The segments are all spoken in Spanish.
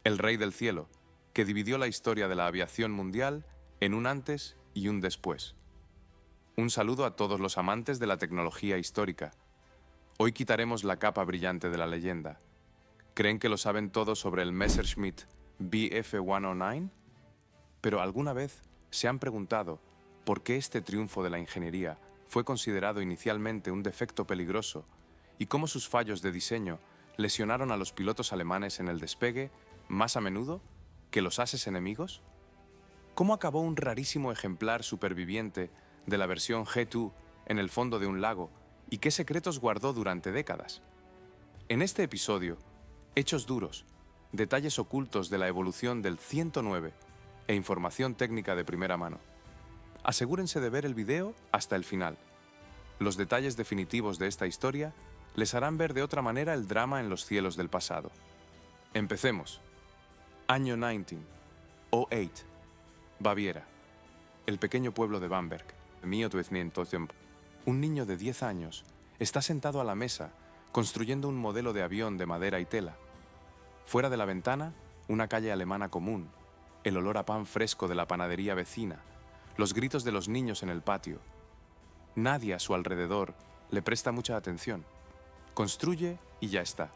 El Rey del Cielo, que dividió la historia de la aviación mundial en un antes y un después. Un saludo a todos los amantes de la tecnología histórica. Hoy quitaremos la capa brillante de la leyenda. ¿Creen que lo saben todo sobre el Messerschmitt Bf-109? Pero ¿alguna vez se han preguntado por qué este triunfo de la ingeniería fue considerado inicialmente un defecto peligroso y cómo sus fallos de diseño lesionaron a los pilotos alemanes en el despegue más a menudo que los ases enemigos? ¿Cómo acabó un rarísimo ejemplar superviviente de la versión G2 en el fondo de un lago y qué secretos guardó durante décadas? En este episodio, hechos duros, detalles ocultos de la evolución del 109 e información técnica de primera mano. Asegúrense de ver el video hasta el final. Los detalles definitivos de esta historia les harán ver de otra manera el drama en los cielos del pasado. Empecemos. Año 1908. Baviera. El pequeño pueblo de Bamberg. Un niño de 10 años está sentado a la mesa construyendo un modelo de avión de madera y tela. Fuera de la ventana, una calle alemana común, el olor a pan fresco de la panadería vecina, los gritos de los niños en el patio. Nadie a su alrededor le presta mucha atención. Construye y ya está.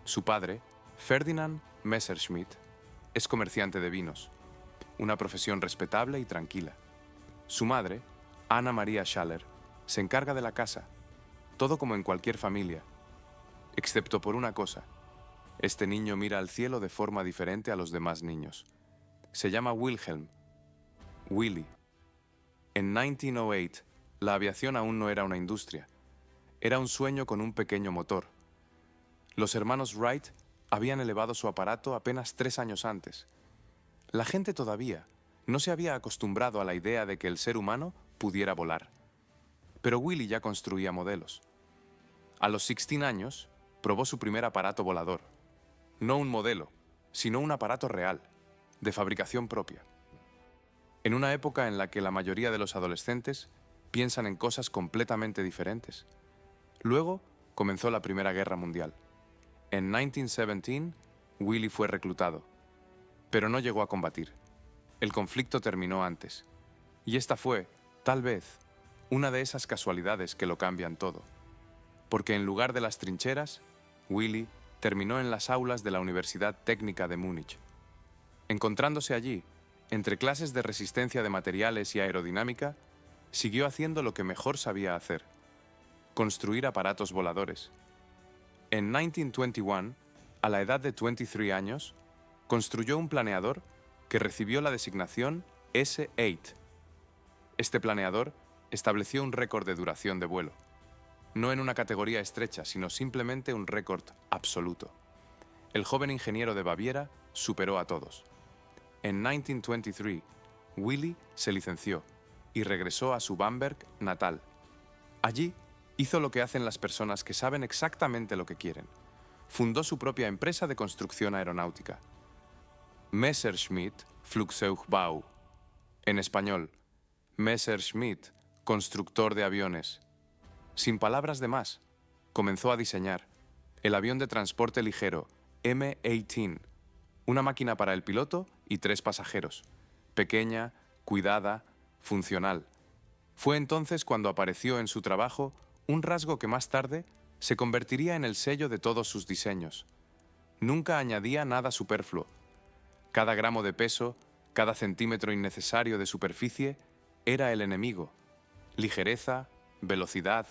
Su padre, Ferdinand Messerschmitt, es comerciante de vinos, una profesión respetable y tranquila. Su madre, Anna Maria Schaller, se encarga de la casa, todo como en cualquier familia, excepto por una cosa. Este niño mira al cielo de forma diferente a los demás niños. Se llama Wilhelm, Willy. En 1908, la aviación aún no era una industria. Era un sueño con un pequeño motor. Los hermanos Wright habían elevado su aparato apenas 3 años antes. La gente todavía no se había acostumbrado a la idea de que el ser humano pudiera volar. Pero Willy ya construía modelos. A los 16 años, probó su primer aparato volador. No un modelo, sino un aparato real, de fabricación propia. En una época en la que la mayoría de los adolescentes piensan en cosas completamente diferentes. Luego comenzó la Primera Guerra Mundial. En 1917, Willy fue reclutado, pero no llegó a combatir. El conflicto terminó antes, y esta fue, tal vez, una de esas casualidades que lo cambian todo. Porque en lugar de las trincheras, Willy terminó en las aulas de la Universidad Técnica de Múnich. Encontrándose allí, entre clases de resistencia de materiales y aerodinámica, siguió haciendo lo que mejor sabía hacer: construir aparatos voladores. En 1921, a la edad de 23 años, construyó un planeador que recibió la designación S-8. Este planeador estableció un récord de duración de vuelo, no en una categoría estrecha, sino simplemente un récord absoluto. El joven ingeniero de Baviera superó a todos. En 1923, Willy se licenció y regresó a su Bamberg natal. Allí hizo lo que hacen las personas que saben exactamente lo que quieren. Fundó su propia empresa de construcción aeronáutica, Messerschmitt Flugzeugbau. En español, Messerschmitt, constructor de aviones. Sin palabras de más, comenzó a diseñar el avión de transporte ligero M-18, una máquina para el piloto y 3 pasajeros, pequeña, cuidada, funcional. Fue entonces cuando apareció en su trabajo un rasgo que más tarde se convertiría en el sello de todos sus diseños. Nunca añadía nada superfluo. Cada gramo de peso, cada centímetro innecesario de superficie era el enemigo. Ligereza, velocidad,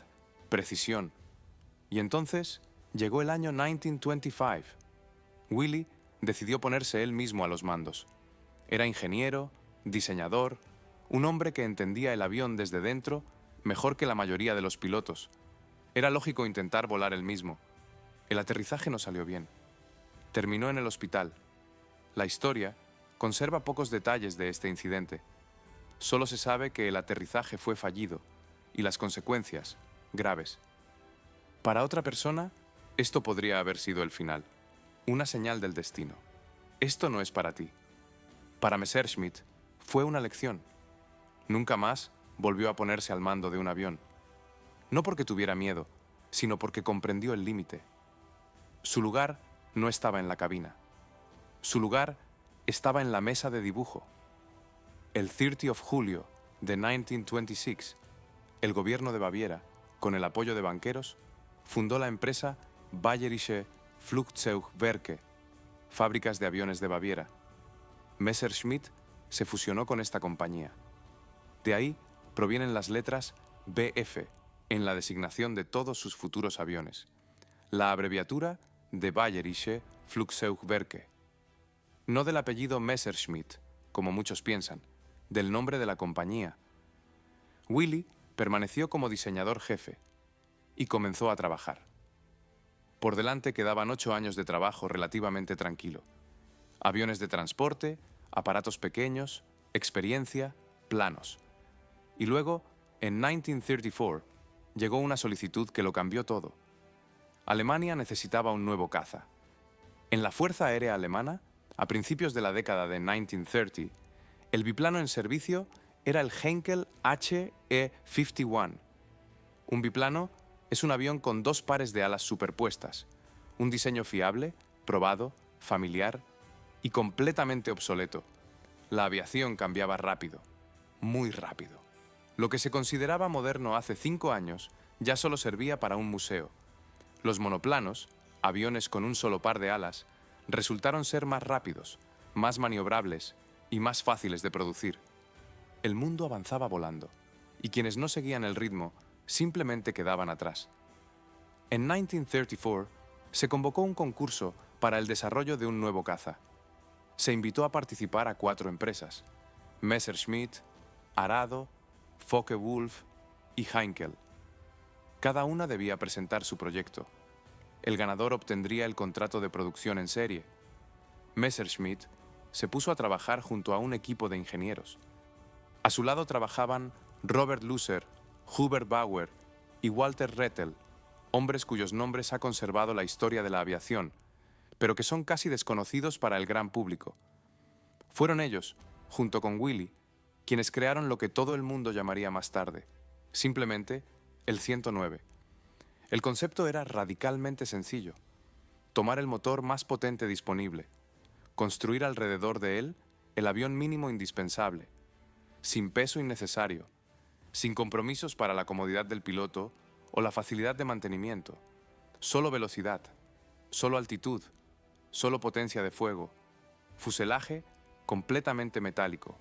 precisión. Y entonces llegó el año 1925. Willy decidió ponerse él mismo a los mandos. Era ingeniero, diseñador, un hombre que entendía el avión desde dentro mejor que la mayoría de los pilotos. Era lógico intentar volar él mismo. El aterrizaje no salió bien. Terminó en el hospital. La historia conserva pocos detalles de este incidente. Solo se sabe que el aterrizaje fue fallido y las consecuencias, graves. Para otra persona, esto podría haber sido el final, una señal del destino. Esto no es para ti. Para Messerschmitt fue una lección. Nunca más volvió a ponerse al mando de un avión. No porque tuviera miedo, sino porque comprendió el límite. Su lugar no estaba en la cabina. Su lugar estaba en la mesa de dibujo. El 30 de julio de 1926, el gobierno de Baviera, con el apoyo de banqueros, fundó la empresa Bayerische Flugzeugwerke, fábricas de aviones de Baviera. Messerschmitt se fusionó con esta compañía. De ahí provienen las letras BF en la designación de todos sus futuros aviones, la abreviatura de Bayerische Flugzeugwerke. No del apellido Messerschmitt, como muchos piensan, del nombre de la compañía. Willy permaneció como diseñador jefe y comenzó a trabajar. Por delante quedaban 8 años de trabajo relativamente tranquilo. Aviones de transporte, aparatos pequeños, experiencia, planos. Y luego, en 1934, llegó una solicitud que lo cambió todo. Alemania necesitaba un nuevo caza. En la Fuerza Aérea Alemana, a principios de la década de 1930, el biplano en servicio era el Heinkel HE-51. Un biplano es un avión con 2 pares de alas superpuestas, un diseño fiable, probado, familiar y completamente obsoleto. La aviación cambiaba rápido, muy rápido. Lo que se consideraba moderno hace 5 años ya solo servía para un museo. Los monoplanos, aviones con un solo par de alas, resultaron ser más rápidos, más maniobrables y más fáciles de producir. El mundo avanzaba volando, y quienes no seguían el ritmo simplemente quedaban atrás. En 1934 se convocó un concurso para el desarrollo de un nuevo caza. Se invitó a participar a 4 empresas: Messerschmitt, Arado, Focke-Wulf y Heinkel. Cada una debía presentar su proyecto. El ganador obtendría el contrato de producción en serie. Messerschmitt se puso a trabajar junto a un equipo de ingenieros. A su lado trabajaban Robert Lusser, Hubert Bauer y Walter Rettel, hombres cuyos nombres ha conservado la historia de la aviación, pero que son casi desconocidos para el gran público. Fueron ellos, junto con Willy, quienes crearon lo que todo el mundo llamaría más tarde, simplemente, el 109. El concepto era radicalmente sencillo: tomar el motor más potente disponible, construir alrededor de él el avión mínimo indispensable, sin peso innecesario, sin compromisos para la comodidad del piloto o la facilidad de mantenimiento, solo velocidad, solo altitud, solo potencia de fuego, fuselaje completamente metálico,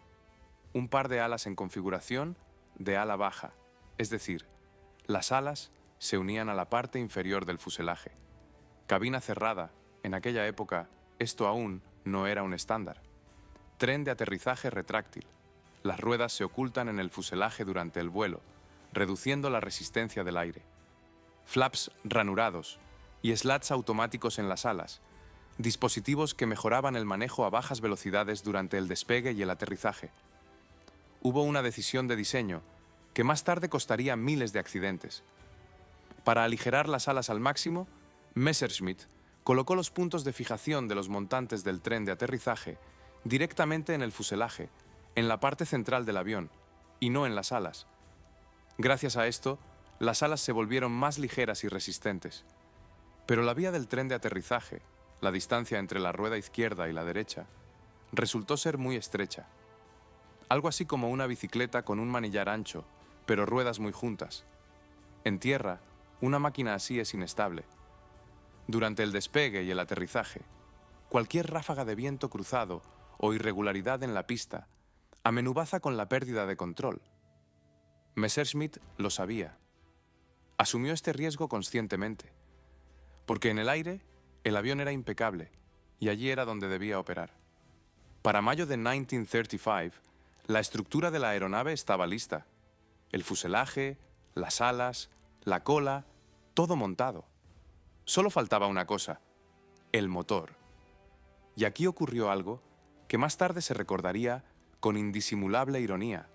un par de alas en configuración de ala baja, es decir, las alas se unían a la parte inferior del fuselaje. Cabina cerrada, en aquella época esto aún no era un estándar. Tren de aterrizaje retráctil. Las ruedas se ocultan en el fuselaje durante el vuelo, reduciendo la resistencia del aire. Flaps ranurados y slats automáticos en las alas, dispositivos que mejoraban el manejo a bajas velocidades durante el despegue y el aterrizaje. Hubo una decisión de diseño que más tarde costaría miles de accidentes. Para aligerar las alas al máximo, Messerschmitt colocó los puntos de fijación de los montantes del tren de aterrizaje directamente en el fuselaje, en la parte central del avión, y no en las alas. Gracias a esto, las alas se volvieron más ligeras y resistentes. Pero la vía del tren de aterrizaje, la distancia entre la rueda izquierda y la derecha, resultó ser muy estrecha. Algo así como una bicicleta con un manillar ancho, pero ruedas muy juntas. En tierra, una máquina así es inestable. Durante el despegue y el aterrizaje, cualquier ráfaga de viento cruzado o irregularidad en la pista amenubaza con la pérdida de control. Messerschmitt lo sabía. Asumió este riesgo conscientemente, porque en el aire el avión era impecable y allí era donde debía operar. Para mayo de 1935, la estructura de la aeronave estaba lista. El fuselaje, las alas, la cola, todo montado. Solo faltaba una cosa: el motor. Y aquí ocurrió algo que más tarde se recordaría con indisimulable ironía.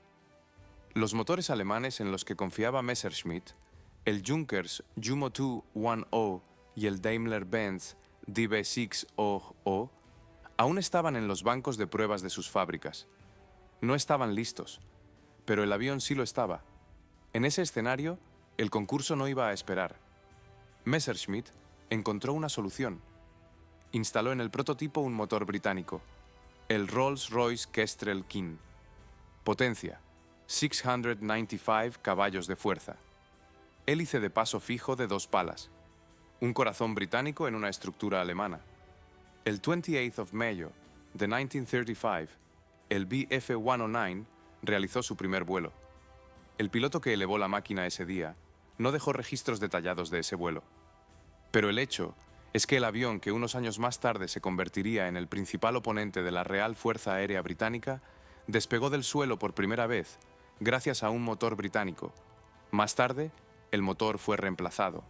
Los motores alemanes en los que confiaba Messerschmitt, el Junkers Jumo 210 y el Daimler-Benz DB600, aún estaban en los bancos de pruebas de sus fábricas. No estaban listos, pero el avión sí lo estaba. En ese escenario, el concurso no iba a esperar. Messerschmitt encontró una solución. instaló en el prototipo un motor británico, el Rolls-Royce Kestrel King. Potencia: 695 caballos de fuerza. Hélice de paso fijo de 2 palas. Un corazón británico en una estructura alemana. El 28 de mayo de 1935, el BF-109 realizó su primer vuelo. El piloto que elevó la máquina ese día no dejó registros detallados de ese vuelo. Pero el hecho es que el avión que unos años más tarde se convertiría en el principal oponente de la Real Fuerza Aérea Británica despegó del suelo por primera vez gracias a un motor británico. Más tarde, el motor fue reemplazado.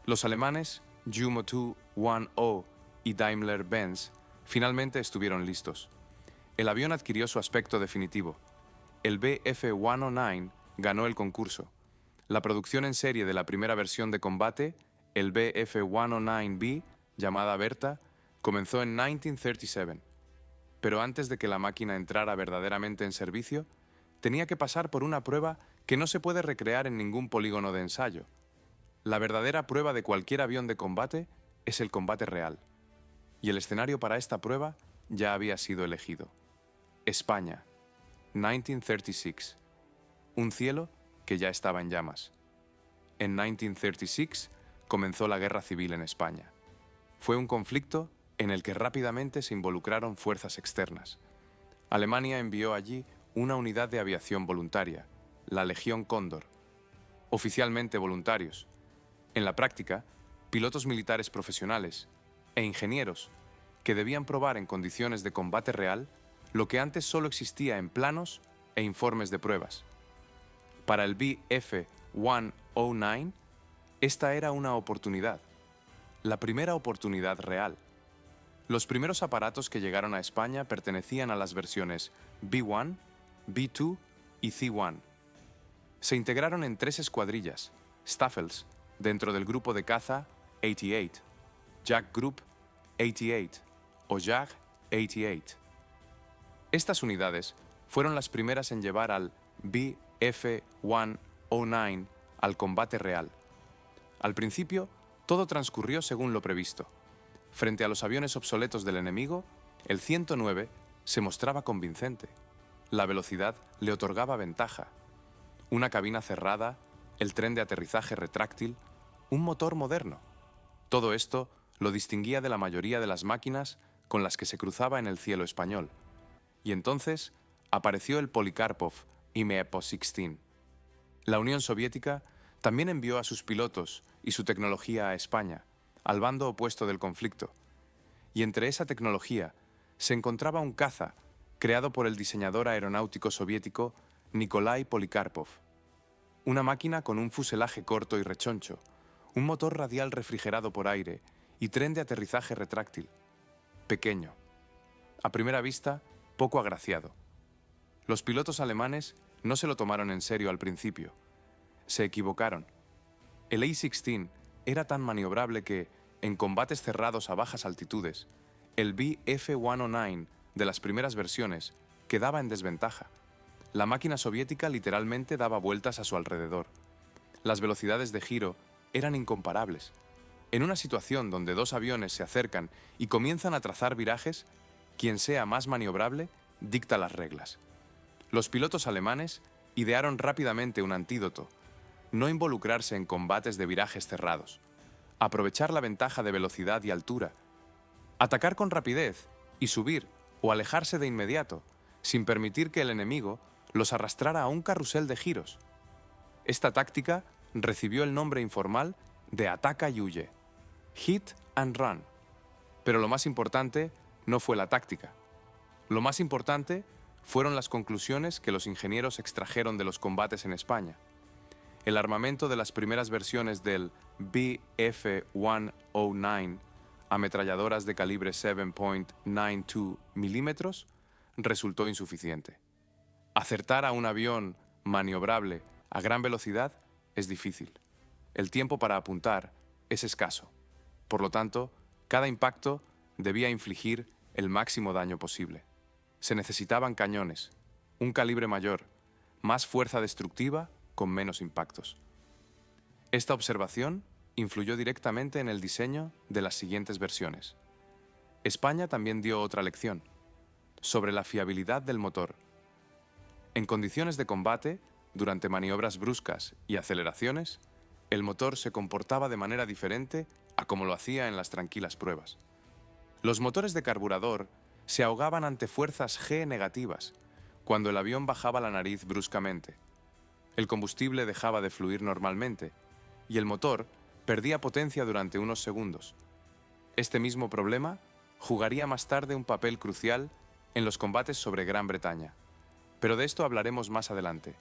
Los alemanes Ju-210 y Daimler-Benz finalmente estuvieron listos. El avión adquirió su aspecto definitivo. El BF-109 ganó el concurso. La producción en serie de la primera versión de combate, el BF-109B, llamada Bertha, comenzó en 1937. Pero antes de que la máquina entrara verdaderamente en servicio, tenía que pasar por una prueba que no se puede recrear en ningún polígono de ensayo. La verdadera prueba de cualquier avión de combate es el combate real. Y el escenario para esta prueba ya había sido elegido. España, 1936. Un cielo que ya estaba en llamas. En 1936 comenzó la Guerra Civil en España. Fue un conflicto en el que rápidamente se involucraron fuerzas externas. Alemania envió allí una unidad de aviación voluntaria, la Legión Cóndor. Oficialmente voluntarios. En la práctica, pilotos militares profesionales e ingenieros que debían probar en condiciones de combate real lo que antes solo existía en planos e informes de pruebas. Para el BF-109, esta era una oportunidad, la primera oportunidad real. Los primeros aparatos que llegaron a España pertenecían a las versiones B-1, B-2 y C-1. Se integraron en 3 escuadrillas, Staffels, dentro del grupo de caza 88, Jagd Group 88 o Jagd 88. Estas unidades fueron las primeras en llevar al BF-109 al combate real. Al principio, todo transcurrió según lo previsto. Frente a los aviones obsoletos del enemigo, el 109 se mostraba convincente. La velocidad le otorgaba ventaja. Una cabina cerrada, el tren de aterrizaje retráctil, un motor moderno. Todo esto lo distinguía de la mayoría de las máquinas con las que se cruzaba en el cielo español. Y entonces apareció el Polikarpov Me-16. La Unión Soviética también envió a sus pilotos y su tecnología a España, al bando opuesto del conflicto. Y entre esa tecnología se encontraba un caza creado por el diseñador aeronáutico soviético Nikolai Polikarpov. Una máquina con un fuselaje corto y rechoncho, un motor radial refrigerado por aire y tren de aterrizaje retráctil. Pequeño. A primera vista, poco agraciado. Los pilotos alemanes no se lo tomaron en serio al principio. Se equivocaron. El A-16 era tan maniobrable que, en combates cerrados a bajas altitudes, el BF-109 de las primeras versiones quedaba en desventaja. La máquina soviética literalmente daba vueltas a su alrededor. Las velocidades de giro eran incomparables. En una situación donde 2 aviones se acercan y comienzan a trazar virajes, quien sea más maniobrable dicta las reglas. Los pilotos alemanes idearon rápidamente un antídoto: no involucrarse en combates de virajes cerrados, aprovechar la ventaja de velocidad y altura, atacar con rapidez y subir o alejarse de inmediato, sin permitir que el enemigo los arrastrara a un carrusel de giros. Esta táctica recibió el nombre informal de ataca y huye, hit and run. Pero lo más importante no fue la táctica. Lo más importante fueron las conclusiones que los ingenieros extrajeron de los combates en España. El armamento de las primeras versiones del BF-109, ametralladoras de calibre 7.92 milímetros, resultó insuficiente. Acertar a un avión maniobrable a gran velocidad es difícil. El tiempo para apuntar es escaso. Por lo tanto, cada impacto debía infligir el máximo daño posible. Se necesitaban cañones, un calibre mayor, más fuerza destructiva con menos impactos. Esta observación influyó directamente en el diseño de las siguientes versiones. España también dio otra lección, sobre la fiabilidad del motor. En condiciones de combate, durante maniobras bruscas y aceleraciones, el motor se comportaba de manera diferente a como lo hacía en las tranquilas pruebas. Los motores de carburador se ahogaban ante fuerzas G negativas, cuando el avión bajaba la nariz bruscamente. El combustible dejaba de fluir normalmente, y el motor perdía potencia durante unos segundos. Este mismo problema jugaría más tarde un papel crucial en los combates sobre Gran Bretaña, pero de esto hablaremos más adelante.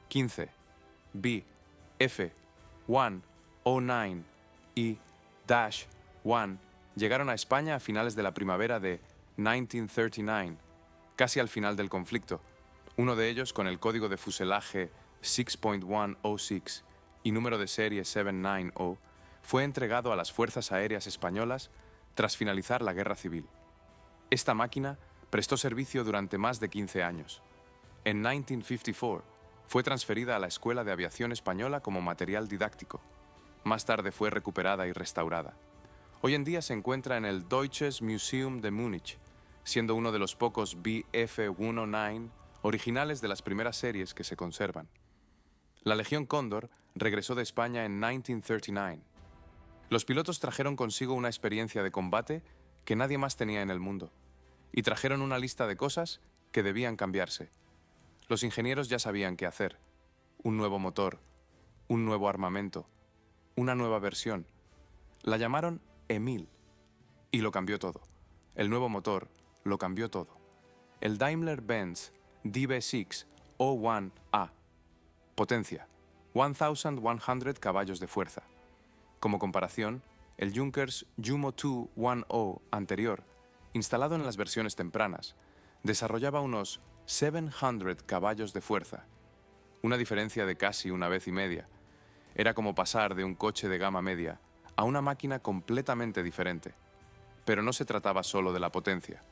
15. B, F, 1, O9 y Dash 1 llegaron a España a finales de la primavera de 1939, casi al final del conflicto, uno de ellos con el código de fuselaje 6.106 y número de serie 790, fue entregado a las Fuerzas Aéreas Españolas tras finalizar la Guerra Civil. Esta máquina prestó servicio durante más de 15 años. En 1954 fue transferida a la Escuela de Aviación Española como material didáctico. Más tarde fue recuperada y restaurada. Hoy en día se encuentra en el Deutsches Museum de Múnich, siendo uno de los pocos Bf-109 originales de las primeras series que se conservan. La Legión Cóndor regresó de España en 1939. Los pilotos trajeron consigo una experiencia de combate que nadie más tenía en el mundo, y trajeron una lista de cosas que debían cambiarse. Los ingenieros ya sabían qué hacer: un nuevo motor, un nuevo armamento, una nueva versión. La llamaron Emil, y lo cambió todo. El nuevo motor lo cambió todo. El Daimler-Benz DB6 O1A. Potencia: 1100 caballos de fuerza. Como comparación, el Junkers Jumo 210 anterior, instalado en las versiones tempranas, desarrollaba unos 700 caballos de fuerza, una diferencia de casi una vez y media. Era como pasar de un coche de gama media a una máquina completamente diferente. Pero no se trataba solo de la potencia.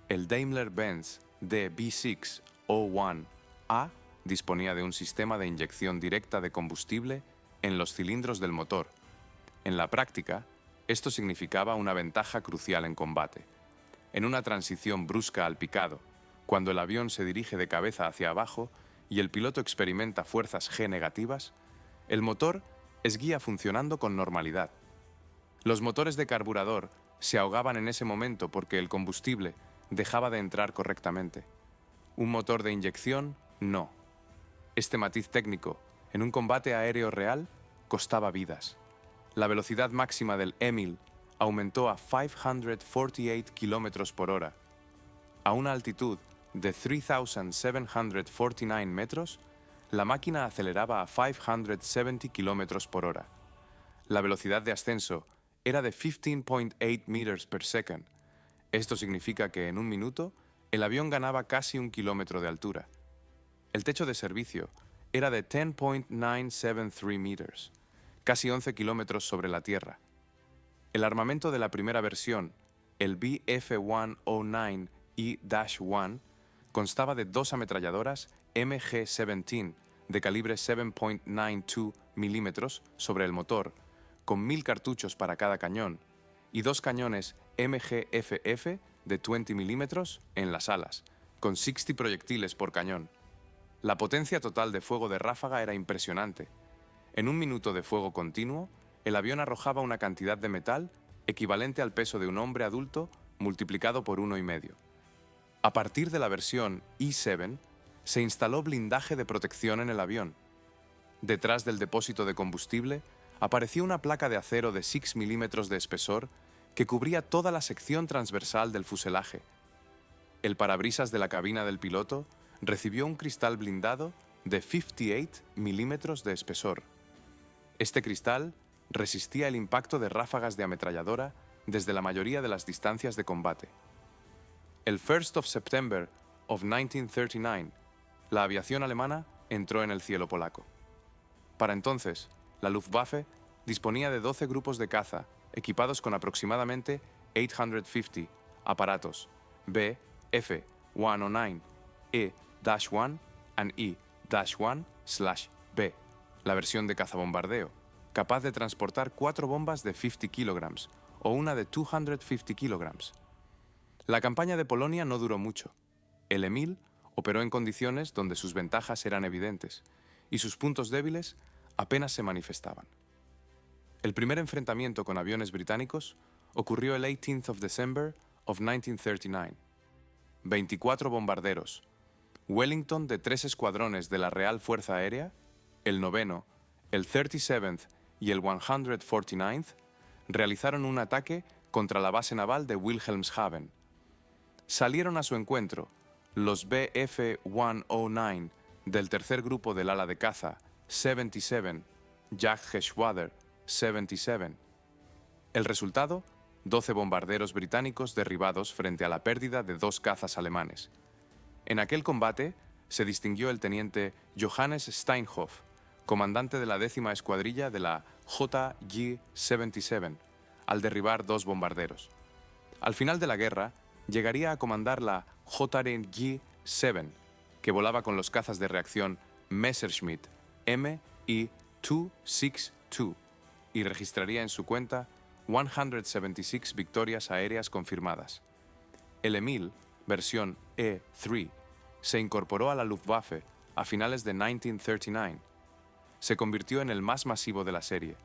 El Daimler-Benz DB6 O1A disponía de un sistema de inyección directa de combustible en los cilindros del motor. En la práctica, esto significaba una ventaja crucial en combate. En una transición brusca al picado, cuando el avión se dirige de cabeza hacia abajo y el piloto experimenta fuerzas G negativas, el motor seguía funcionando con normalidad. Los motores de carburador se ahogaban en ese momento porque el combustible dejaba de entrar correctamente. Un motor de inyección, no. Este matiz técnico, en un combate aéreo real, costaba vidas. La velocidad máxima del Emil aumentó a 548 km por hora. A una altitud de 3,749 metros, la máquina aceleraba a 570 km por hora. La velocidad de ascenso era de 15.8 meters per second. Esto significa que en un minuto el avión ganaba casi 1 kilómetro de altura. El techo de servicio era de 10.973 meters, casi 11 kilómetros sobre la tierra. El armamento de la primera versión, el Bf-109E-1, constaba de 2 ametralladoras MG-17 de calibre 7.92 milímetros sobre el motor, con 1000 cartuchos para cada cañón, y 2 cañones MG-FF de 20 milímetros en las alas, con 60 proyectiles por cañón. La potencia total de fuego de ráfaga era impresionante. En un minuto de fuego continuo, el avión arrojaba una cantidad de metal equivalente al peso de un hombre adulto multiplicado por 1,5. A partir de la versión E7, se instaló blindaje de protección en el avión. Detrás del depósito de combustible apareció una placa de acero de 6 milímetros de espesor que cubría toda la sección transversal del fuselaje. El parabrisas de la cabina del piloto recibió un cristal blindado de 58 milímetros de espesor. Este cristal resistía el impacto de ráfagas de ametralladora desde la mayoría de las distancias de combate. El 1 de septiembre de 1939, la aviación alemana entró en el cielo polaco. Para entonces, la Luftwaffe disponía de 12 grupos de caza equipados con aproximadamente 850 aparatos Bf-109 E-1 y E-1/B, la versión de cazabombardeo, capaz de transportar 4 bombas de 50 kilogramos o una de 250 kilogramos. La campaña de Polonia no duró mucho. El Emil operó en condiciones donde sus ventajas eran evidentes y sus puntos débiles apenas se manifestaban. El primer enfrentamiento con aviones británicos ocurrió el 18th of December of 1939. 24 bombarderos, Wellington de 3 escuadrones de la Real Fuerza Aérea, el 9º, el 37th y el 149th, realizaron un ataque contra la base naval de Wilhelmshaven. Salieron a su encuentro los Bf-109 del tercer grupo del ala de caza 77, Jagdgeschwader 77. El resultado, 12 bombarderos británicos derribados frente a la pérdida de 2 cazas alemanes. En aquel combate se distinguió el teniente Johannes Steinhoff, comandante de la 10ª escuadrilla de la JG-77, al derribar 2 bombarderos. Al final de la guerra, llegaría a comandar la JRG-7, que volaba con los cazas de reacción Messerschmitt Mi-262 y registraría en su cuenta 176 victorias aéreas confirmadas. El Emil, versión E-3, se incorporó a la Luftwaffe a finales de 1939. Se convirtió en el más masivo de la serie.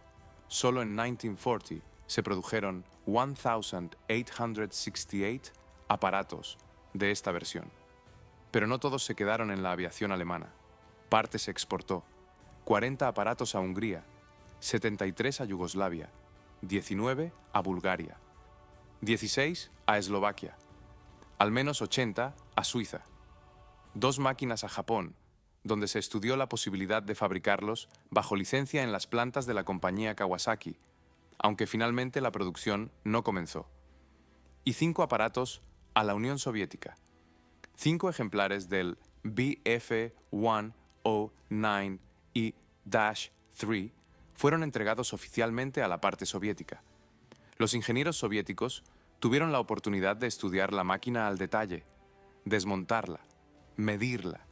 Solo en 1940 se produjeron 1,868 aparatos de esta versión. Pero no todos se quedaron en la aviación alemana. Parte se exportó. 40 aparatos a Hungría, 73 a Yugoslavia, 19 a Bulgaria, 16 a Eslovaquia, al menos 80 a Suiza, 2 máquinas a Japón, donde se estudió la posibilidad de fabricarlos bajo licencia en las plantas de la compañía Kawasaki, aunque finalmente la producción no comenzó, y 5 aparatos a la Unión Soviética, 5 ejemplares del Bf-109E-3 fueron entregados oficialmente a la parte soviética. Los ingenieros soviéticos tuvieron la oportunidad de estudiar la máquina al detalle, desmontarla, medirla,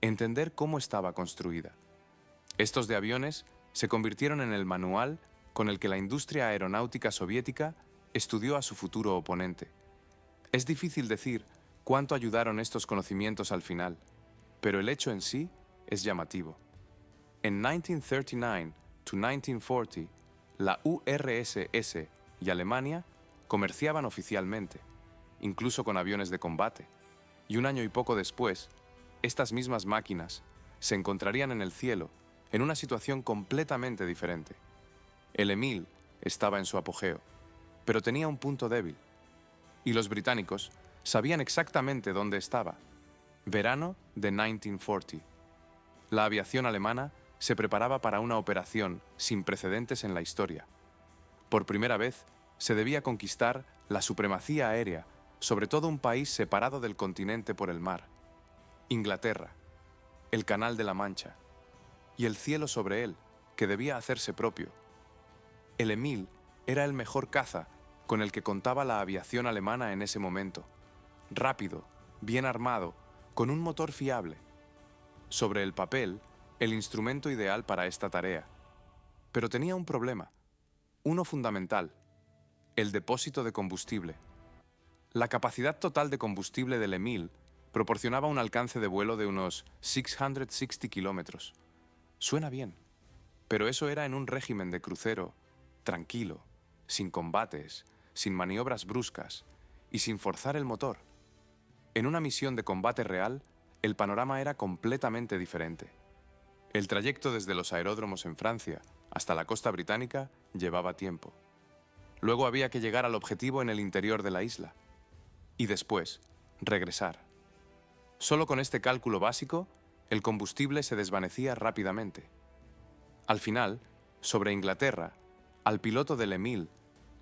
entender cómo estaba construida. Estos de aviones se convirtieron en el manual con el que la industria aeronáutica soviética estudió a su futuro oponente. Es difícil decir cuánto ayudaron estos conocimientos al final, pero el hecho en sí es llamativo. En 1939 to 1940, la URSS y Alemania comerciaban oficialmente, incluso con aviones de combate, y un año y poco después, estas mismas máquinas se encontrarían en el cielo en una situación completamente diferente. El Emil estaba en su apogeo, pero tenía un punto débil, y los británicos sabían exactamente dónde estaba. Verano de 1940. La aviación alemana se preparaba para una operación sin precedentes en la historia. Por primera vez, se debía conquistar la supremacía aérea sobre todo un país separado del continente por el mar. Inglaterra, el Canal de la Mancha, y el cielo sobre él, que debía hacerse propio. El Emil era el mejor caza con el que contaba la aviación alemana en ese momento. Rápido, bien armado, con un motor fiable. Sobre el papel, el instrumento ideal para esta tarea. Pero tenía un problema, uno fundamental: el depósito de combustible. La capacidad total de combustible del Emil proporcionaba un alcance de vuelo de unos 660 kilómetros. Suena bien, pero eso era en un régimen de crucero, tranquilo, sin combates, sin maniobras bruscas y sin forzar el motor. En una misión de combate real, el panorama era completamente diferente. El trayecto desde los aeródromos en Francia hasta la costa británica llevaba tiempo. Luego había que llegar al objetivo en el interior de la isla. Y después, regresar. Solo con este cálculo básico, el combustible se desvanecía rápidamente. Al final, sobre Inglaterra, al piloto del Emil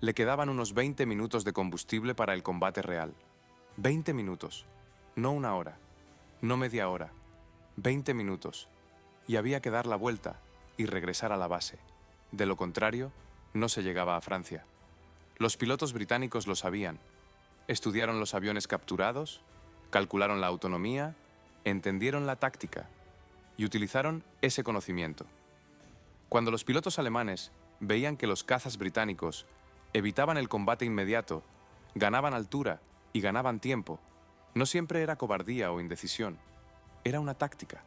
le quedaban unos 20 minutos de combustible para el combate real. 20 minutos, no una hora, no media hora, 20 minutos. Y había que dar la vuelta y regresar a la base. De lo contrario, no se llegaba a Francia. Los pilotos británicos lo sabían. Estudiaron los aviones capturados, calcularon la autonomía, entendieron la táctica y utilizaron ese conocimiento. Cuando los pilotos alemanes veían que los cazas británicos evitaban el combate inmediato, ganaban altura y ganaban tiempo. No siempre era cobardía o indecisión, era una táctica.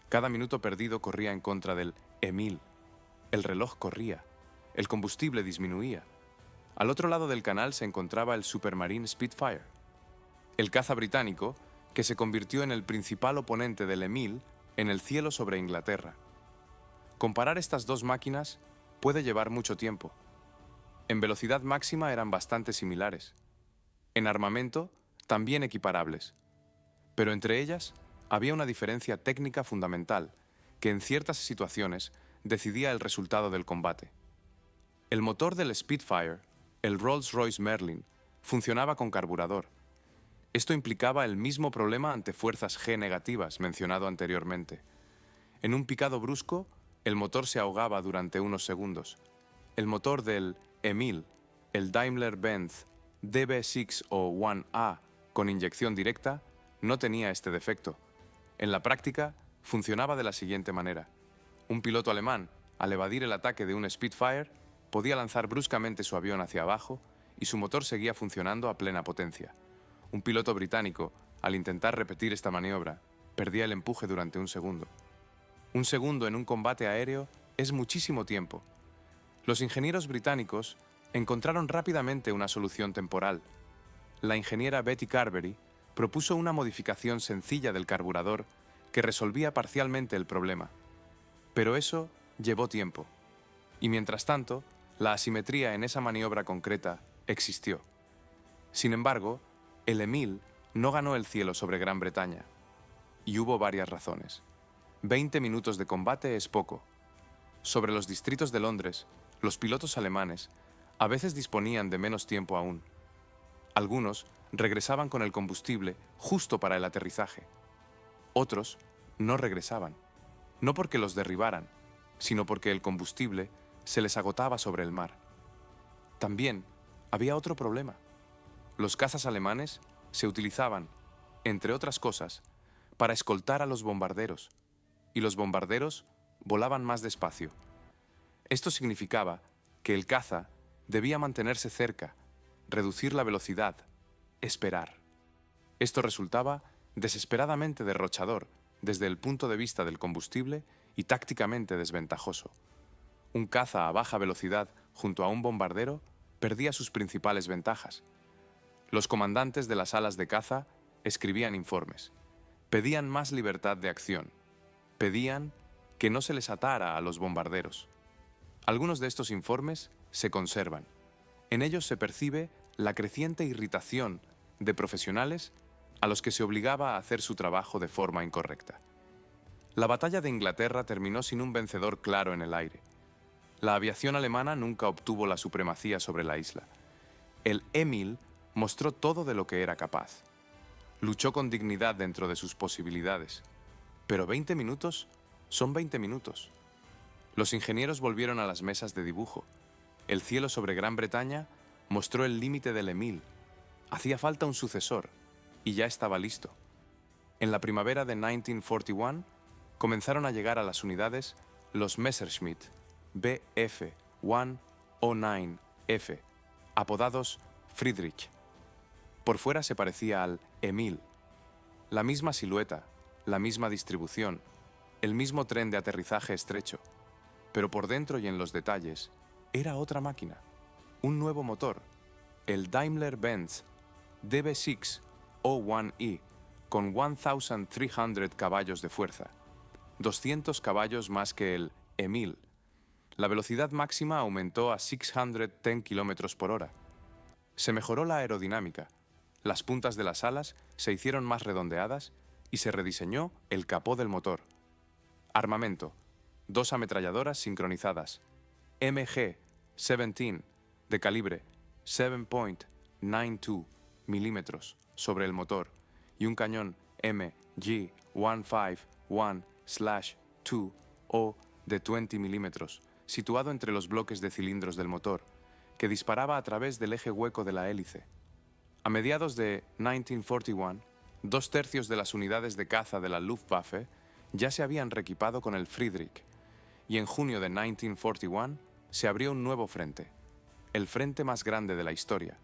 Cada minuto perdido corría en contra del Emil. El reloj corría, el combustible disminuía. Al otro lado del canal se encontraba el Supermarine Spitfire, el caza británico que se convirtió en el principal oponente del Emil en el cielo sobre Inglaterra. Comparar estas dos máquinas puede llevar mucho tiempo. En velocidad máxima eran bastante similares. En armamento, también equiparables. Pero entre ellas había una diferencia técnica fundamental que en ciertas situaciones decidía el resultado del combate. El motor del Spitfire, el Rolls-Royce Merlin, funcionaba con carburador. Esto implicaba el mismo problema ante fuerzas G negativas mencionado anteriormente. En un picado brusco, el motor se ahogaba durante unos segundos. El motor del Emil, el Daimler-Benz DB6 o 1A con inyección directa, no tenía este defecto. En la práctica, funcionaba de la siguiente manera. Un piloto alemán, al evadir el ataque de un Spitfire, podía lanzar bruscamente su avión hacia abajo y su motor seguía funcionando a plena potencia. Un piloto británico, al intentar repetir esta maniobra, perdía el empuje durante un segundo. Un segundo en un combate aéreo es muchísimo tiempo. Los ingenieros británicos encontraron rápidamente una solución temporal. La ingeniera Betty Carberry propuso una modificación sencilla del carburador que resolvía parcialmente el problema. Pero eso llevó tiempo. Y mientras tanto, la asimetría en esa maniobra concreta existió. Sin embargo, el Emil no ganó el cielo sobre Gran Bretaña. Y hubo varias razones. 20 minutos de combate es poco. Sobre los distritos de Londres, los pilotos alemanes a veces disponían de menos tiempo aún. Algunos regresaban con el combustible justo para el aterrizaje. Otros no regresaban, no porque los derribaran, sino porque el combustible se les agotaba sobre el mar. También había otro problema. Los cazas alemanes se utilizaban, entre otras cosas, para escoltar a los bombarderos, y los bombarderos volaban más despacio. Esto significaba que el caza debía mantenerse cerca, reducir la velocidad, esperar. Esto resultaba desesperadamente derrochador desde el punto de vista del combustible y tácticamente desventajoso. Un caza a baja velocidad junto a un bombardero perdía sus principales ventajas. Los comandantes de las alas de caza escribían informes. Pedían más libertad de acción. Pedían que no se les atara a los bombarderos. Algunos de estos informes se conservan. En ellos se percibe la creciente irritación de profesionales a los que se obligaba a hacer su trabajo de forma incorrecta. La batalla de Inglaterra terminó sin un vencedor claro en el aire. La aviación alemana nunca obtuvo la supremacía sobre la isla. El Emil mostró todo de lo que era capaz. Luchó con dignidad dentro de sus posibilidades. Pero 20 minutos son 20 minutos. Los ingenieros volvieron a las mesas de dibujo. El cielo sobre Gran Bretaña mostró el límite del Emil. Hacía falta un sucesor, y ya estaba listo. En la primavera de 1941, comenzaron a llegar a las unidades los Messerschmitt Bf-109F, apodados Friedrich. Por fuera se parecía al Emil. La misma silueta, la misma distribución, el mismo tren de aterrizaje estrecho, pero por dentro y en los detalles, era otra máquina, un nuevo motor, el Daimler-Benz DB6 O1E, con 1,300 caballos de fuerza, 200 caballos más que el Emil. La velocidad máxima aumentó a 610 km por hora. Se mejoró la aerodinámica, las puntas de las alas se hicieron más redondeadas y se rediseñó el capó del motor. Armamento: 2 ametralladoras sincronizadas, MG-17 de calibre 7.92 milímetros sobre el motor y un cañón MG-151/2O de 20 milímetros situado entre los bloques de cilindros del motor, que disparaba a través del eje hueco de la hélice. A mediados de 1941, 2/3 de las unidades de caza de la Luftwaffe ya se habían reequipado con el Friedrich, y en junio de 1941 se abrió un nuevo frente, el frente más grande de la historia.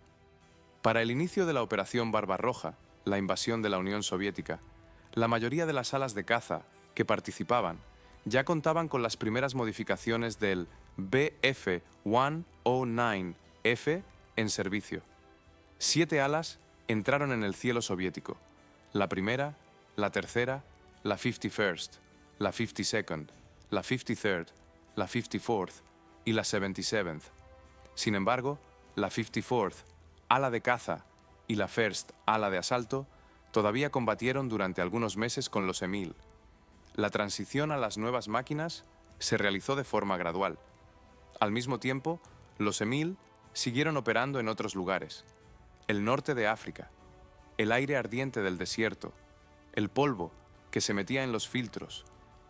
Para el inicio de la Operación Barbarroja, la invasión de la Unión Soviética, la mayoría de las alas de caza que participaban ya contaban con las primeras modificaciones del Bf-109F en servicio. 7 alas entraron en el cielo soviético: la primera, la tercera, la 51st, la 52nd, la 53rd, la 54th y la 77th. Sin embargo, la 54th, ala de caza, y la 1st, ala de asalto, todavía combatieron durante algunos meses con los Emil. La transición a las nuevas máquinas se realizó de forma gradual. Al mismo tiempo, los Emil siguieron operando en otros lugares: el norte de África, el aire ardiente del desierto, el polvo que se metía en los filtros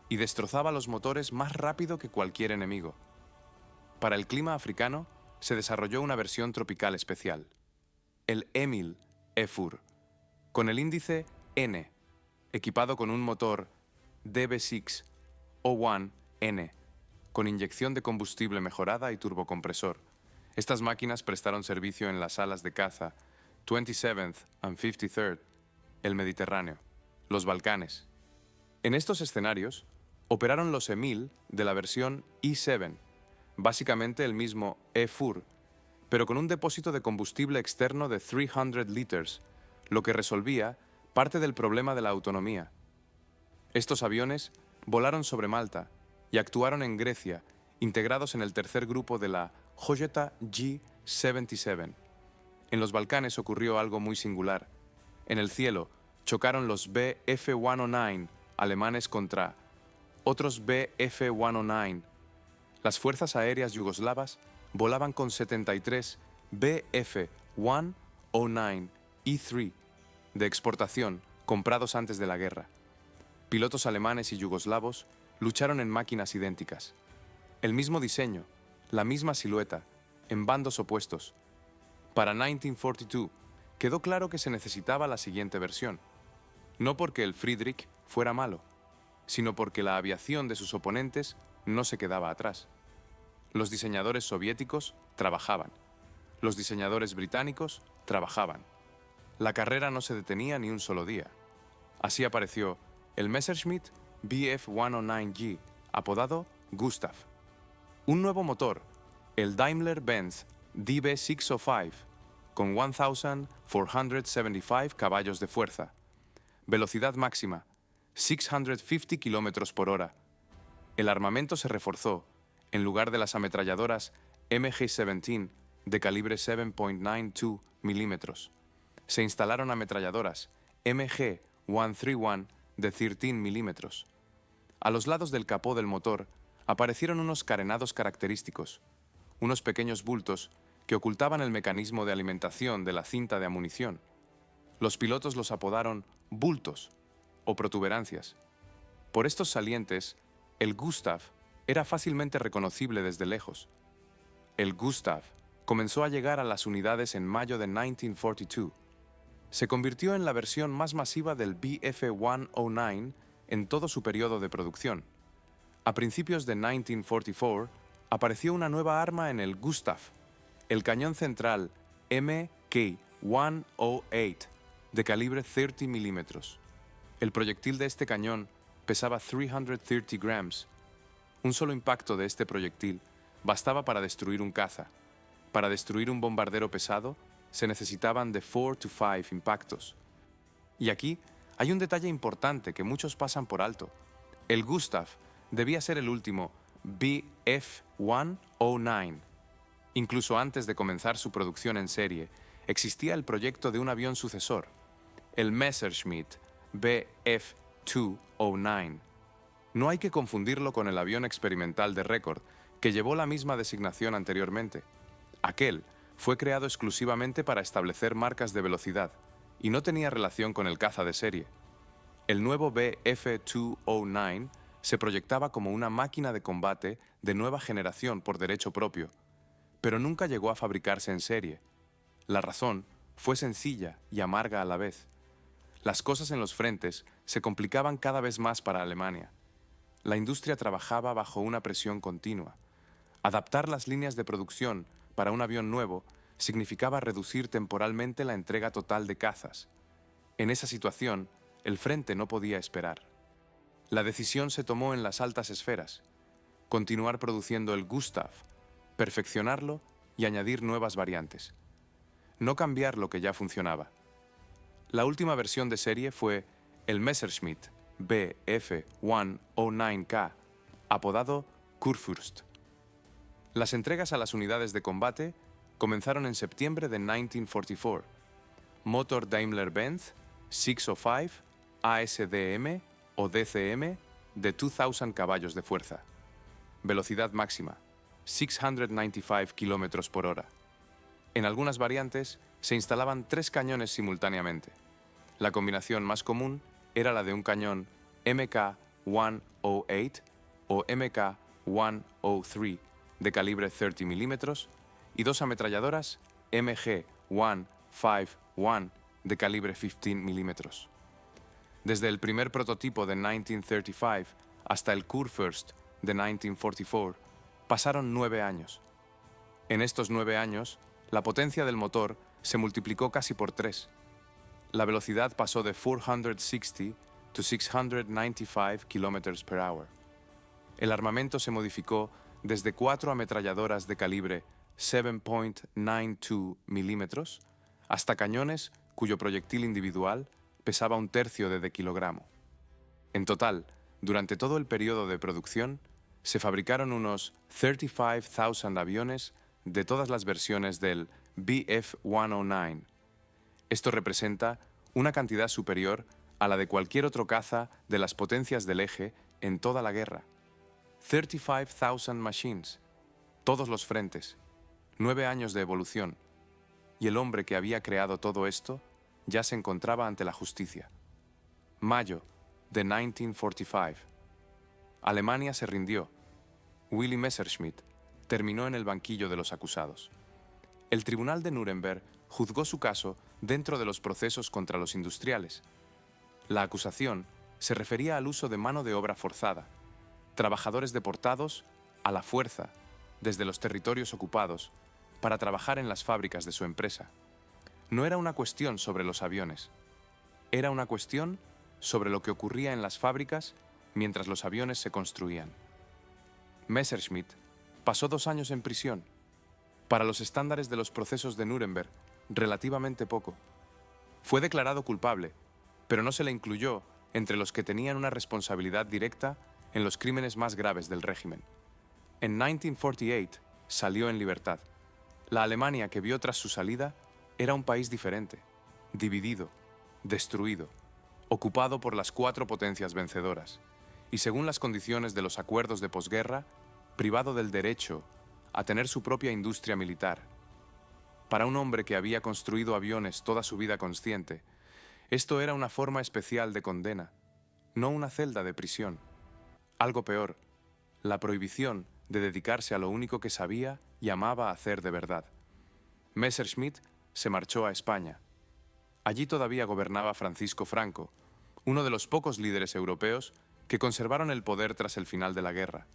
y destrozaba los motores más rápido que cualquier enemigo. Para el clima africano se desarrolló una versión tropical especial, el Emil EFUR, con el índice N, equipado con un motor DB6 O1N, con inyección de combustible mejorada y turbocompresor. Estas máquinas prestaron servicio en las alas de caza 27th and 53rd, el Mediterráneo, los Balcanes. En estos escenarios, operaron los Emil de la versión E7, básicamente el mismo EFUR, pero con un depósito de combustible externo de 300 liters, lo que resolvía parte del problema de la autonomía. Estos aviones volaron sobre Malta y actuaron en Grecia, integrados en el tercer grupo de la Jojeta G77. En los Balcanes ocurrió algo muy singular. En el cielo chocaron los Bf-109 alemanes contra otros Bf-109. Las fuerzas aéreas yugoslavas volaban con 73 Bf-109E3 de exportación comprados antes de la guerra. Pilotos alemanes y yugoslavos lucharon en máquinas idénticas. El mismo diseño, la misma silueta, en bandos opuestos. Para 1942 quedó claro que se necesitaba la siguiente versión, no porque el Friedrich fuera malo, sino porque la aviación de sus oponentes no se quedaba atrás. Los diseñadores soviéticos trabajaban. Los diseñadores británicos trabajaban. La carrera no se detenía ni un solo día. Así apareció el Messerschmitt Bf-109G, apodado Gustav. Un nuevo motor, el Daimler-Benz DB605, con 1,475 caballos de fuerza. Velocidad máxima, 650 km por hora. El armamento se reforzó. En lugar de las ametralladoras MG-17 de calibre 7.92 milímetros, se instalaron ametralladoras MG-131 de 13 milímetros. A los lados del capó del motor aparecieron unos carenados característicos, unos pequeños bultos que ocultaban el mecanismo de alimentación de la cinta de amunición. Los pilotos los apodaron bultos o protuberancias. Por estos salientes, el Gustav era fácilmente reconocible desde lejos. El Gustav comenzó a llegar a las unidades en mayo de 1942. Se convirtió en la versión más masiva del Bf-109 en todo su periodo de producción. A principios de 1944, apareció una nueva arma en el Gustav, el cañón central Mk-108 de calibre 30 milímetros. El proyectil de este cañón pesaba 330 gramos. Un solo impacto de este proyectil bastaba para destruir un caza. Para destruir un bombardero pesado, se necesitaban de 4 to 5 impactos. Y aquí hay un detalle importante que muchos pasan por alto. El Gustav debía ser el último Bf-109. Incluso antes de comenzar su producción en serie, existía el proyecto de un avión sucesor, el Messerschmitt Bf-209. No hay que confundirlo con el avión experimental de Rekord, que llevó la misma designación anteriormente. Aquel fue creado exclusivamente para establecer marcas de velocidad y no tenía relación con el caza de serie. El nuevo Bf-209 se proyectaba como una máquina de combate de nueva generación por derecho propio, pero nunca llegó a fabricarse en serie. La razón fue sencilla y amarga a la vez. Las cosas en los frentes se complicaban cada vez más para Alemania. La industria trabajaba bajo una presión continua. Adaptar las líneas de producción para un avión nuevo significaba reducir temporalmente la entrega total de cazas. En esa situación, el frente no podía esperar. La decisión se tomó en las altas esferas: continuar produciendo el Gustav, perfeccionarlo y añadir nuevas variantes. No cambiar lo que ya funcionaba. La última versión de serie fue el Messerschmitt Bf-109K, apodado Kurfürst. Las entregas a las unidades de combate comenzaron en septiembre de 1944. Motor Daimler-Benz 605 ASDM o DCM de 2,000 caballos de fuerza. Velocidad máxima, 695 km por hora. En algunas variantes se instalaban 3 cañones simultáneamente. La combinación más común era la de un cañón MK-108 o MK-103 de calibre 30 mm y 2 ametralladoras MG-151 de calibre 15 mm. Desde el primer prototipo de 1935 hasta el Kurfürst de 1944 pasaron 9 años. En estos 9 años, la potencia del motor se multiplicó casi por 3. La velocidad pasó de 460 a 695 km per hour. El armamento se modificó desde 4 ametralladoras de calibre 7.92 mm hasta cañones cuyo proyectil individual pesaba 1/3 de kilogramo. En total, durante todo el periodo de producción, se fabricaron unos 35,000 aviones de todas las versiones del Bf-109. Esto representa una cantidad superior a la de cualquier otro caza de las potencias del eje en toda la guerra. 35,000 machines, todos los frentes, 9 años de evolución, y el hombre que había creado todo esto ya se encontraba ante la justicia. Mayo de 1945. Alemania se rindió. Willy Messerschmitt terminó en el banquillo de los acusados. El Tribunal de Nuremberg juzgó su caso dentro de los procesos contra los industriales. La acusación se refería al uso de mano de obra forzada, trabajadores deportados a la fuerza desde los territorios ocupados para trabajar en las fábricas de su empresa. No era una cuestión sobre los aviones, era una cuestión sobre lo que ocurría en las fábricas mientras los aviones se construían. Messerschmitt pasó 2 años en prisión. Para los estándares de los procesos de Nuremberg, relativamente poco. Fue declarado culpable, pero no se le incluyó entre los que tenían una responsabilidad directa en los crímenes más graves del régimen. En 1948 salió en libertad. La Alemania que vio tras su salida era un país diferente, dividido, destruido, ocupado por las 4 potencias vencedoras, y según las condiciones de los acuerdos de posguerra, privado del derecho a tener su propia industria militar. Para un hombre que había construido aviones toda su vida consciente, esto era una forma especial de condena, no una celda de prisión. Algo peor, la prohibición de dedicarse a lo único que sabía y amaba hacer de verdad. Messerschmitt se marchó a España. Allí todavía gobernaba Francisco Franco, uno de los pocos líderes europeos que conservaron el poder tras el final de la guerra.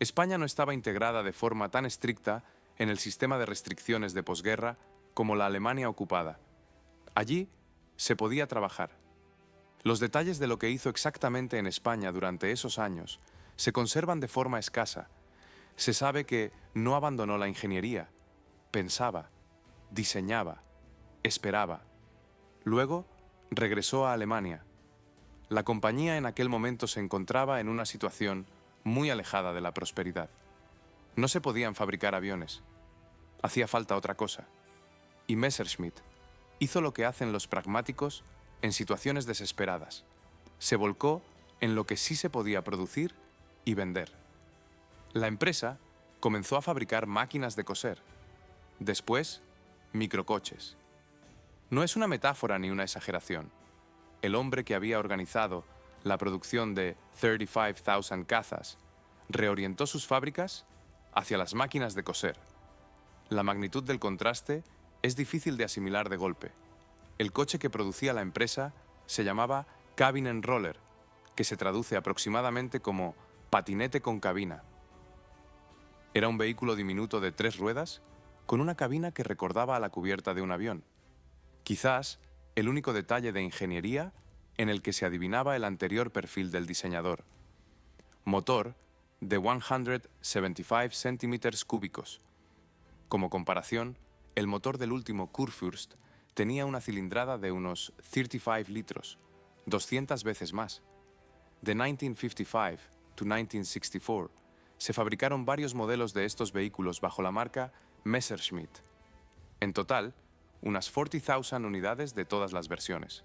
España no estaba integrada de forma tan estricta en el sistema de restricciones de posguerra como la Alemania ocupada. Allí se podía trabajar. Los detalles de lo que hizo exactamente en España durante esos años se conservan de forma escasa. Se sabe que no abandonó la ingeniería, pensaba, diseñaba, esperaba. Luego regresó a Alemania. La compañía en aquel momento se encontraba en una situación muy alejada de la prosperidad. No se podían fabricar aviones. Hacía falta otra cosa. Y Messerschmitt hizo lo que hacen los pragmáticos en situaciones desesperadas. Se volcó en lo que sí se podía producir y vender. La empresa comenzó a fabricar máquinas de coser. Después, microcoches. No es una metáfora ni una exageración. El hombre que había organizado la producción de 35,000 cazas reorientó sus fábricas hacia las máquinas de coser. La magnitud del contraste es difícil de asimilar de golpe. El coche que producía la empresa se llamaba Kabinenroller, que se traduce aproximadamente como patinete con cabina. Era un vehículo diminuto de 3 ruedas con una cabina que recordaba a la cubierta de un avión. Quizás el único detalle de ingeniería en el que se adivinaba el anterior perfil del diseñador. Motor de 175 centímetros cúbicos. Como comparación, el motor del último Kurfürst tenía una cilindrada de unos 35 litros, 200 veces más. De 1955 to 1964, se fabricaron varios modelos de estos vehículos bajo la marca Messerschmitt. En total, unas 40,000 unidades de todas las versiones.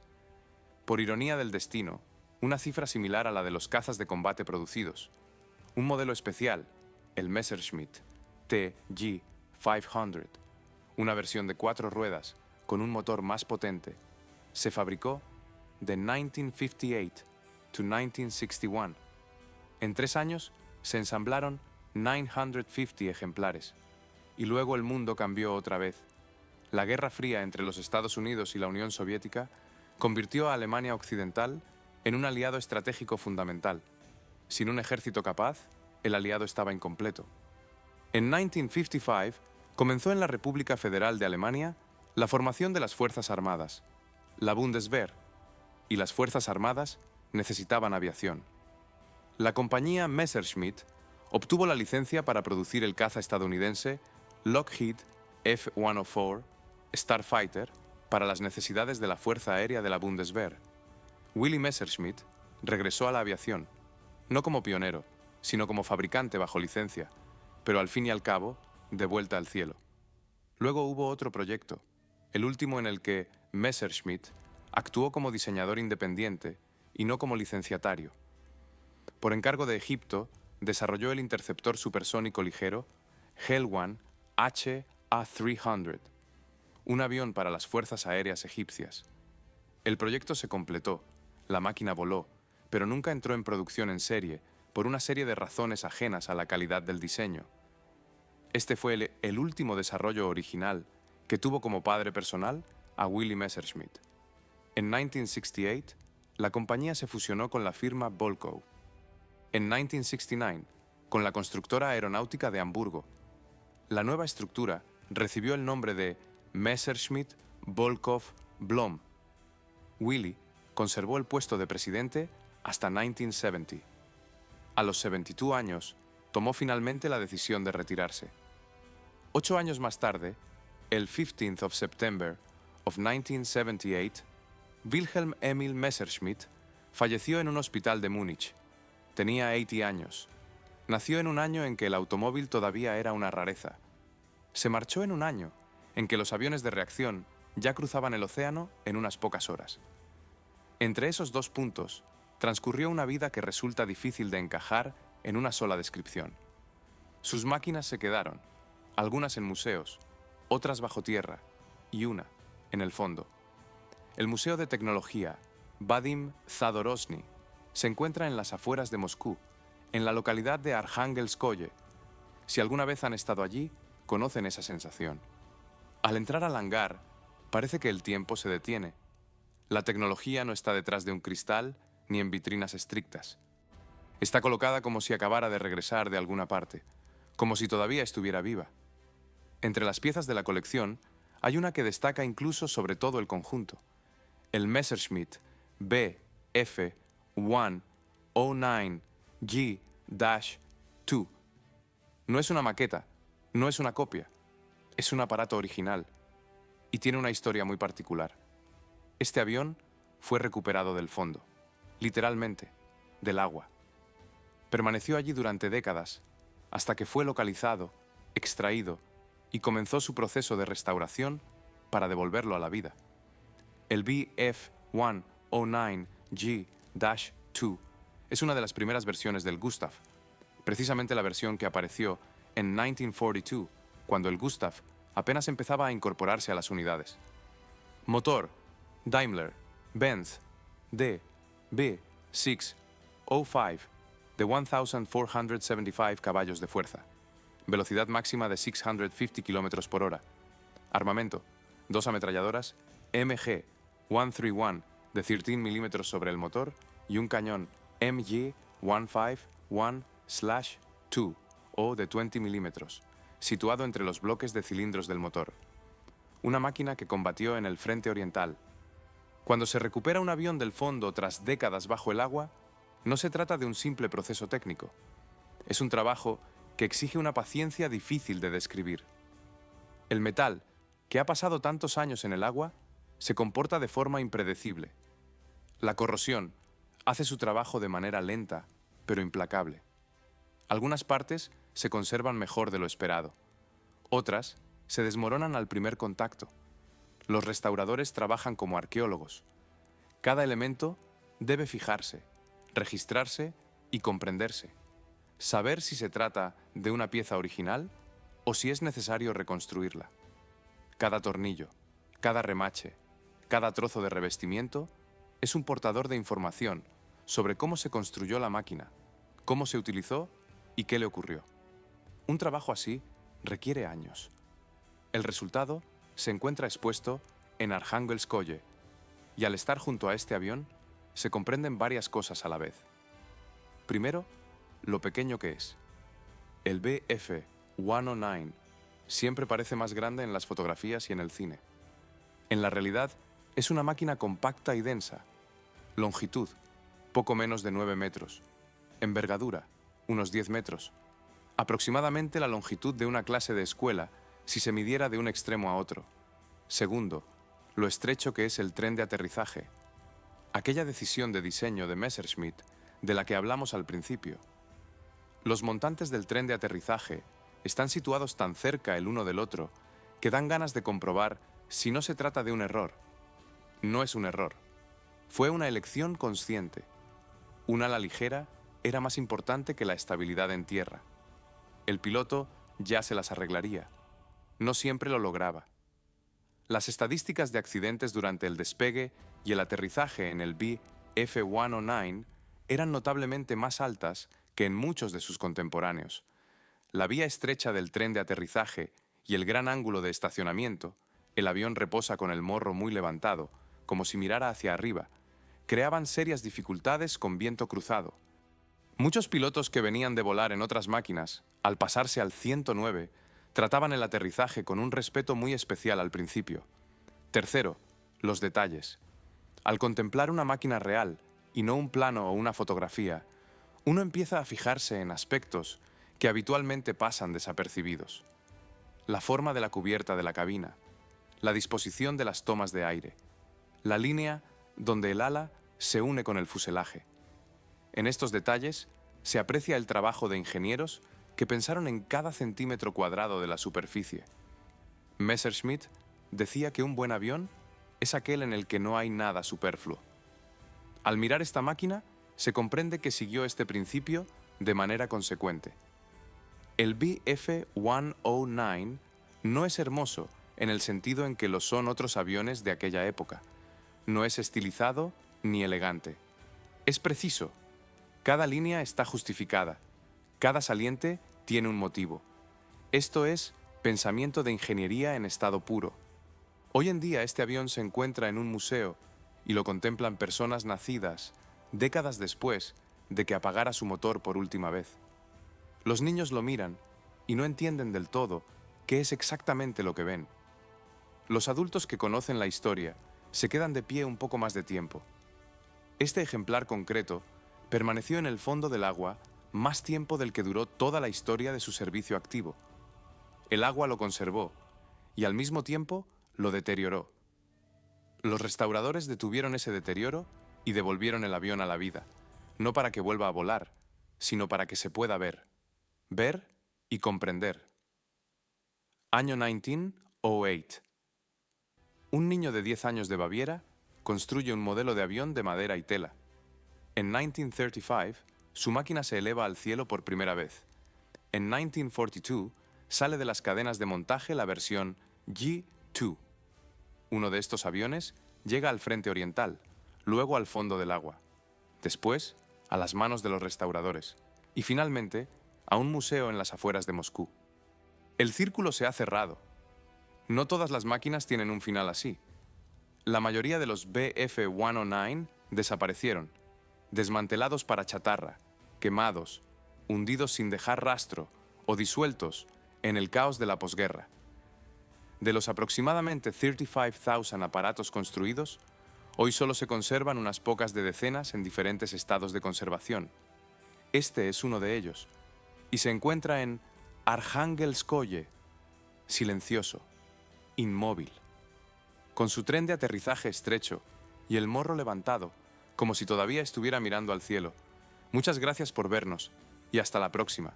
Por ironía del destino, una cifra similar a la de los cazas de combate producidos. Un modelo especial, el Messerschmitt TG500, una versión de 4 ruedas con un motor más potente, se fabricó de 1958 to 1961. En 3 años se ensamblaron 950 ejemplares. Y luego el mundo cambió otra vez. La Guerra Fría entre los Estados Unidos y la Unión Soviética convirtió a Alemania Occidental en un aliado estratégico fundamental. Sin un ejército capaz, el aliado estaba incompleto. En 1955 comenzó en la República Federal de Alemania la formación de las Fuerzas Armadas, la Bundeswehr, y las Fuerzas Armadas necesitaban aviación. La compañía Messerschmitt obtuvo la licencia para producir el caza estadounidense Lockheed F-104 Starfighter para las necesidades de la Fuerza Aérea de la Bundeswehr. Willy Messerschmitt regresó a la aviación, no como pionero, sino como fabricante bajo licencia, pero al fin y al cabo, de vuelta al cielo. Luego hubo otro proyecto, el último en el que Messerschmitt actuó como diseñador independiente y no como licenciatario. Por encargo de Egipto, desarrolló el interceptor supersónico ligero Helwan HA-300, un avión para las fuerzas aéreas egipcias. El proyecto se completó, la máquina voló, pero nunca entró en producción en serie por una serie de razones ajenas a la calidad del diseño. Este fue el último desarrollo original que tuvo como padre personal a Willy Messerschmitt. En 1968, la compañía se fusionó con la firma Volco. En 1969, con la constructora aeronáutica de Hamburgo. La nueva estructura recibió el nombre de Messerschmitt Volkov Blom. Willy conservó el puesto de presidente hasta 1970. A los 72 años, tomó finalmente la decisión de retirarse. 8 años más tarde, el 15th of September of 1978, Wilhelm Emil Messerschmitt falleció en un hospital de Múnich. Tenía 80 años. Nació en un año en que el automóvil todavía era una rareza. Se marchó en un año en que los aviones de reacción ya cruzaban el océano en unas pocas horas. Entre esos dos puntos, transcurrió una vida que resulta difícil de encajar en una sola descripción. Sus máquinas se quedaron, algunas en museos, otras bajo tierra y una en el fondo. El Museo de Tecnología Vadim Zadorozhny se encuentra en las afueras de Moscú, en la localidad de Arjángelskoye. Si alguna vez han estado allí, conocen esa sensación. Al entrar al hangar, parece que el tiempo se detiene. La tecnología no está detrás de un cristal ni en vitrinas estrictas. Está colocada como si acabara de regresar de alguna parte, como si todavía estuviera viva. Entre las piezas de la colección hay una que destaca incluso sobre todo el conjunto, el Messerschmitt BF-109G-2. No es una maqueta, no es una copia, es un aparato original y tiene una historia muy particular. Este avión fue recuperado del fondo, literalmente, del agua. Permaneció allí durante décadas, hasta que fue localizado, extraído y comenzó su proceso de restauración para devolverlo a la vida. El BF-109G-2 es una de las primeras versiones del Gustav, precisamente la versión que apareció en 1942, cuando el Gustav apenas empezaba a incorporarse a las unidades. Motor Daimler Benz DB605 de 1,475 caballos de fuerza. Velocidad máxima de 650 km por hora. Armamento: 2 ametralladoras MG-131 de 13 mm sobre el motor y un cañón MG-151/2 o de 20 mm situado entre los bloques de cilindros del motor. Una máquina que combatió en el frente oriental. Cuando se recupera un avión del fondo tras décadas bajo el agua, no se trata de un simple proceso técnico. Es un trabajo que exige una paciencia difícil de describir. El metal, que ha pasado tantos años en el agua, se comporta de forma impredecible. La corrosión hace su trabajo de manera lenta, pero implacable. Algunas partes se conservan mejor de lo esperado. Otras se desmoronan al primer contacto. Los restauradores trabajan como arqueólogos. Cada elemento debe fijarse, registrarse y comprenderse. Saber si se trata de una pieza original o si es necesario reconstruirla. Cada tornillo, cada remache, cada trozo de revestimiento es un portador de información sobre cómo se construyó la máquina, cómo se utilizó y qué le ocurrió. Un trabajo así requiere años. El resultado se encuentra expuesto en Arjángelskoye, y al estar junto a este avión, se comprenden varias cosas a la vez. Primero, lo pequeño que es. El Bf-109 siempre parece más grande en las fotografías y en el cine. En la realidad, es una máquina compacta y densa. Longitud, poco menos de 9 metros. Envergadura, unos 10 metros. Aproximadamente la longitud de una clase de escuela si se midiera de un extremo a otro. Segundo, lo estrecho que es el tren de aterrizaje. Aquella decisión de diseño de Messerschmitt de la que hablamos al principio. Los montantes del tren de aterrizaje están situados tan cerca el uno del otro que dan ganas de comprobar si no se trata de un error. No es un error. Fue una elección consciente. Un ala ligera era más importante que la estabilidad en tierra. El piloto ya se las arreglaría. No siempre lo lograba. Las estadísticas de accidentes durante el despegue y el aterrizaje en el Bf-109 eran notablemente más altas que en muchos de sus contemporáneos. La vía estrecha del tren de aterrizaje y el gran ángulo de estacionamiento, el avión reposa con el morro muy levantado, como si mirara hacia arriba, creaban serias dificultades con viento cruzado. Muchos pilotos que venían de volar en otras máquinas, al pasarse al 109, trataban el aterrizaje con un respeto muy especial al principio. Tercero, los detalles. Al contemplar una máquina real, y no un plano o una fotografía, uno empieza a fijarse en aspectos que habitualmente pasan desapercibidos. La forma de la cubierta de la cabina, la disposición de las tomas de aire, la línea donde el ala se une con el fuselaje. En estos detalles se aprecia el trabajo de ingenieros que pensaron en cada centímetro cuadrado de la superficie. Messerschmitt decía que un buen avión es aquel en el que no hay nada superfluo. Al mirar esta máquina, se comprende que siguió este principio de manera consecuente. El Bf-109 no es hermoso en el sentido en que lo son otros aviones de aquella época. No es estilizado ni elegante. Es preciso. Cada línea está justificada. Cada saliente tiene un motivo. Esto es pensamiento de ingeniería en estado puro. Hoy en día este avión se encuentra en un museo y lo contemplan personas nacidas décadas después de que apagara su motor por última vez. Los niños lo miran y no entienden del todo qué es exactamente lo que ven. Los adultos que conocen la historia se quedan de pie un poco más de tiempo. Este ejemplar concreto permaneció en el fondo del agua más tiempo del que duró toda la historia de su servicio activo. El agua lo conservó y al mismo tiempo lo deterioró. Los restauradores detuvieron ese deterioro y devolvieron el avión a la vida, no para que vuelva a volar, sino para que se pueda ver y comprender. Año 1908. Un niño de 10 años de Baviera construye un modelo de avión de madera y tela. En 1935, su máquina se eleva al cielo por primera vez. En 1942, sale de las cadenas de montaje la versión G2. Uno de estos aviones llega al frente oriental, luego al fondo del agua, después a las manos de los restauradores y finalmente a un museo en las afueras de Moscú. El círculo se ha cerrado. No todas las máquinas tienen un final así. La mayoría de los Bf-109 desaparecieron, desmantelados para chatarra, quemados, hundidos sin dejar rastro o disueltos en el caos de la posguerra. De los aproximadamente 35,000 aparatos construidos, hoy solo se conservan unas pocas de decenas en diferentes estados de conservación. Este es uno de ellos, y se encuentra en Arjángelskoye, silencioso, inmóvil, con su tren de aterrizaje estrecho y el morro levantado, como si todavía estuviera mirando al cielo. Muchas gracias por vernos, y hasta la próxima.